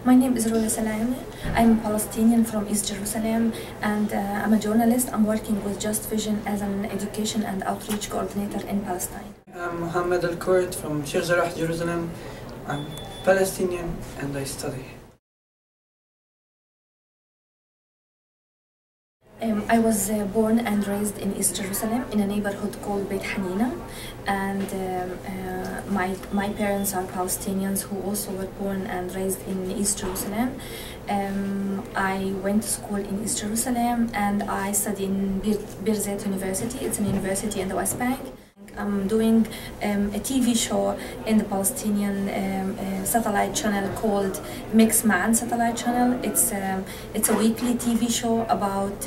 My name is Rula Salameh. I'm a Palestinian from East Jerusalem, and I'm a journalist. I'm working with Just Vision as an education and outreach coordinator in Palestine. I'm Mohammed El Kurd from Sheikh Jarrah, Jerusalem. I'm Palestinian and I study. I was born and raised in East Jerusalem in a neighborhood called Beit Hanina, and my parents are Palestinians who also were born and raised in East Jerusalem. I went to school in East Jerusalem and I studied in Birzeit University. It's an university in the West Bank. I'm doing a TV show in the Palestinian satellite channel called Mix Man Satellite Channel. It's a weekly TV show about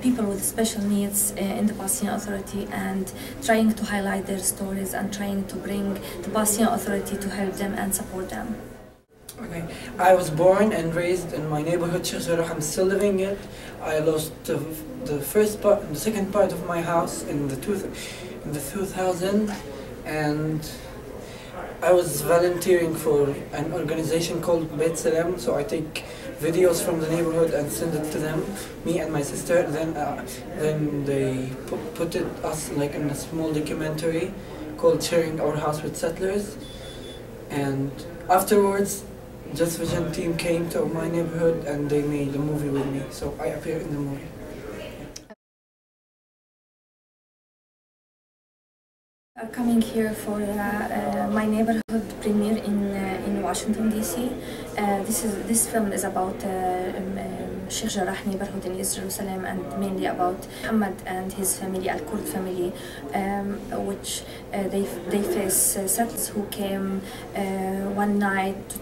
people with special needs in the Palestinian Authority, and trying to highlight their stories and trying to bring the Palestinian Authority to help them and support them. Okay, I was born and raised in my neighborhood, Sheikh Jarrah. I'm still living it. I lost the second part of my house in the 2000, and I was volunteering for an organization called Beit Salam. So I take videos from the neighborhood and send it to them, me and my sister. Then they put us like in a small documentary called Sharing Our House with Settlers, and afterwards Just Vision team came to my neighborhood and they made a movie with me, so I appeared in the movie. I'm coming here for my neighborhood premiere in Washington DC. This film is about Sheikh Jarrah neighborhood in East Jerusalem, and mainly about Mohammed and his family, Al Kurd family, which they face settlers who came one night to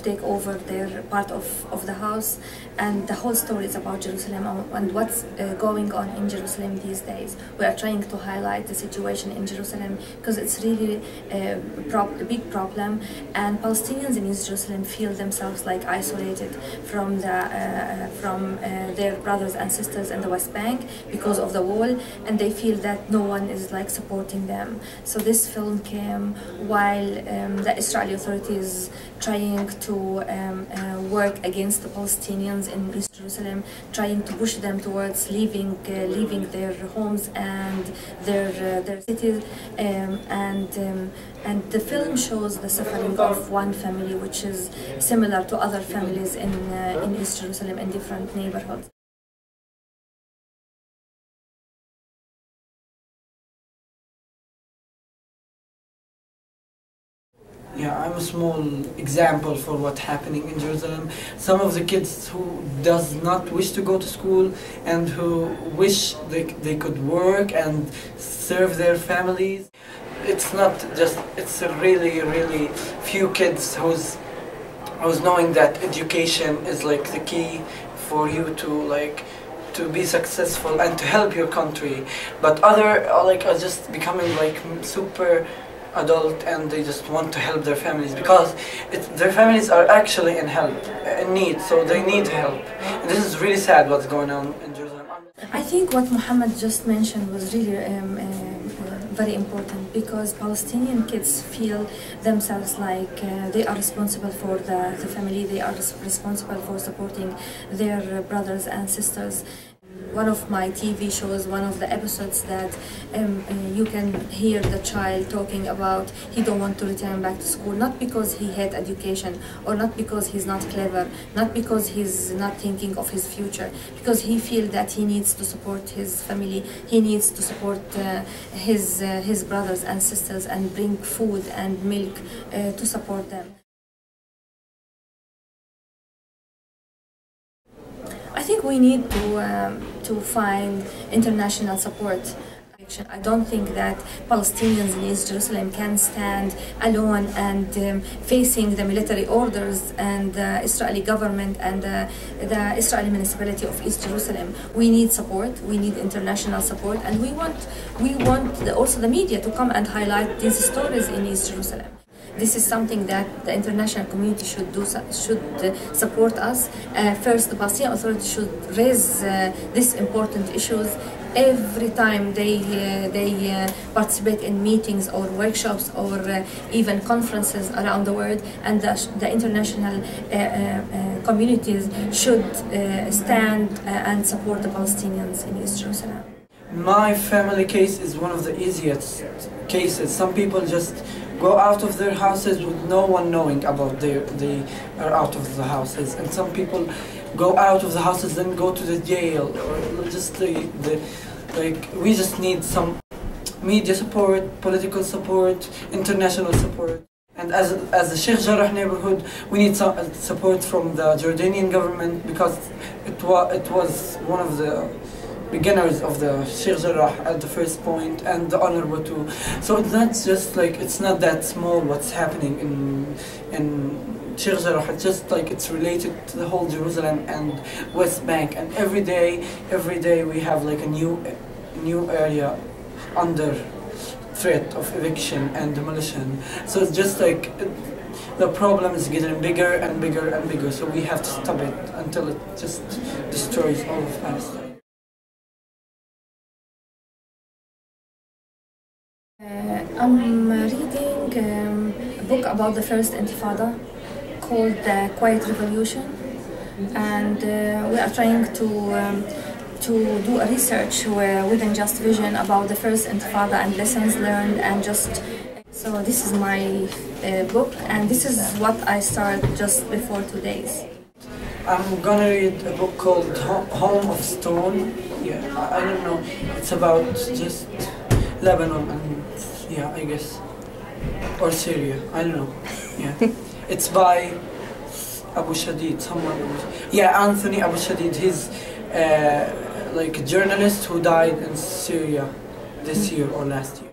take over their part of the house, and the whole story is about Jerusalem and what's going on in Jerusalem these days. We are trying to highlight the situation in Jerusalem because it's really a big problem, and Palestinians in East Jerusalem feel themselves like isolated from their brothers and sisters in the West Bank because of the wall, and they feel that no one is like supporting them. So this film came while the Israeli authorities trying to work against the Palestinians in East Jerusalem, trying to push them towards leaving their homes and their cities, and the film shows the suffering of one family, which is similar to other families in East Jerusalem in different neighborhoods. Yeah, I'm a small example for what's happening in Jerusalem. Some of the kids who does not wish to go to school and who wish they could work and serve their families. It's not just, it's a really few kids who's knowing that education is like the key for you to be successful and to help your country. But other are just becoming like super adult, and they just want to help their families because their families are actually in need, so they need help. And this is really sad what's going on in Jerusalem. I think what Mohammed just mentioned was really very important, because Palestinian kids feel themselves like they are responsible for the family, they are responsible for supporting their brothers and sisters. One of my TV shows, one of the episodes that you can hear the child talking about he don't want to return back to school, not because he had education or not because he's not clever, not because he's not thinking of his future, because he feels that he needs to support his family, he needs to support his brothers and sisters and bring food and milk to support them. I think we need to find international support. I don't think that Palestinians in East Jerusalem can stand alone and facing the military orders and the Israeli government and the Israeli municipality of East Jerusalem. We need support, we need international support, and we want also the media to come and highlight these stories in East Jerusalem. This is something that the international community should support us. First, the Palestinian Authority should raise these important issues every time they participate in meetings or workshops or even conferences around the world, and the international communities should stand and support the Palestinians in East Jerusalem. My family case is one of the easiest cases. Some people just go out of their houses with no one knowing about they are out of the houses, and some people go out of the houses then go to the jail, or just like we just need some media support, political support, international support. And as the Sheikh Jarrah neighborhood, we need some support from the Jordanian government, because it was one of the beginners of the Sheikh Jarrah at the first point, and the Honorable too. So it's not just like, it's not that small what's happening in Sheikh Jarrah. It's just like it's related to the whole Jerusalem and West Bank, and every day we have like a new area under threat of eviction and demolition. So it's just like the problem is getting bigger and bigger and bigger. So we have to stop it until it just destroys all of Palestine. I'm reading a book about the first Intifada called The Quiet Revolution, and we are trying to do a research within Just Vision about the first Intifada and lessons learned, and just so this is my book, and this is what I started just before 2 days. I'm gonna read a book called Home of Stone. Yeah, I don't know. It's about just Lebanon and I guess, or Syria. I don't know. Yeah, it's by Abu Shadid. Anthony Abu Shadid. He's like a journalist who died in Syria this year or last year.